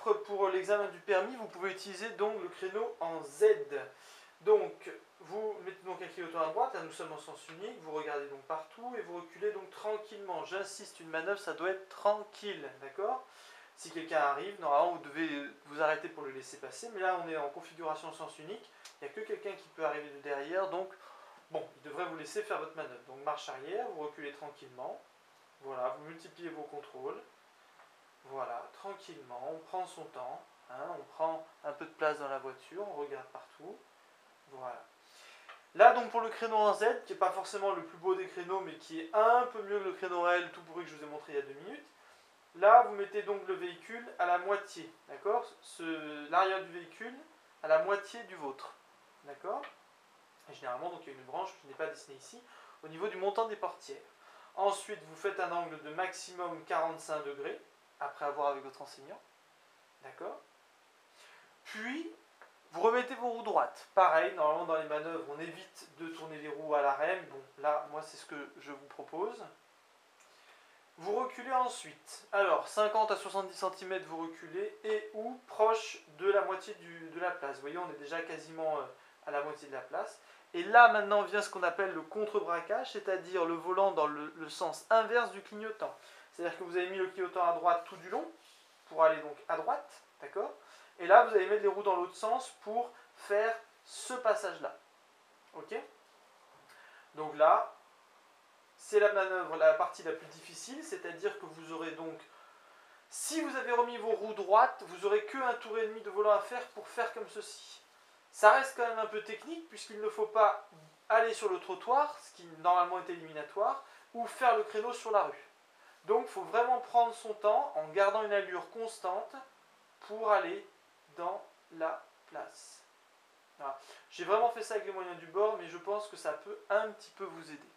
propre pour l'examen du permis, vous pouvez utiliser donc le créneau en Z. Donc, vous mettez donc un clignotant à droite, là nous sommes en sens unique, vous regardez donc partout et vous reculez donc tranquillement. J'insiste, une manœuvre, ça doit être tranquille, d'accord? Si quelqu'un arrive, normalement vous devez vous arrêter pour le laisser passer, mais là on est en configuration sens unique, il n'y a que quelqu'un qui peut arriver de derrière, donc bon, il devrait vous laisser faire votre manœuvre. Donc marche arrière, vous reculez tranquillement, voilà, vous multipliez vos contrôles, voilà, tranquillement, on prend son temps, hein, on prend un peu de place dans la voiture, on regarde partout, voilà. Là donc pour le créneau en Z, qui n'est pas forcément le plus beau des créneaux, mais qui est un peu mieux que le créneau en L, tout pourri que je vous ai montré il y a 2 minutes, là vous mettez donc le véhicule à la moitié, d'accord? L'arrière du véhicule à la moitié du vôtre, d'accord? Et généralement donc il y a une branche qui n'est pas dessinée ici, au niveau du montant des portières. Ensuite vous faites un angle de maximum 45 degrés, après avoir avec votre enseignant, d'accord? Puis vous remettez vos roues droites. Pareil, normalement dans les manœuvres, on évite de tourner les roues à l'arrêt. Bon, là, moi, c'est ce que je vous propose. Vous reculez ensuite. Alors, 50 à 70 cm, vous reculez et ou proche de la moitié de la place. Vous voyez, on est déjà quasiment à la moitié de la place. Et là, maintenant, vient ce qu'on appelle le contre-braquage, c'est-à-dire le volant dans le sens inverse du clignotant. C'est-à-dire que vous avez mis le clignotant à droite tout du long, pour aller donc à droite, d'accord? Et là, vous allez mettre les roues dans l'autre sens pour faire ce passage-là. Ok? Donc là, c'est la manœuvre, la partie la plus difficile, c'est-à-dire que vous aurez donc, si vous avez remis vos roues droites, vous n'aurez qu'un tour et demi de volant à faire pour faire comme ceci. Ça reste quand même un peu technique, puisqu'il ne faut pas aller sur le trottoir, ce qui normalement est éliminatoire, ou faire le créneau sur la rue. Donc il faut vraiment prendre son temps en gardant une allure constante pour aller dans la place. Voilà. J'ai vraiment fait ça avec les moyens du bord, mais je pense que ça peut un petit peu vous aider.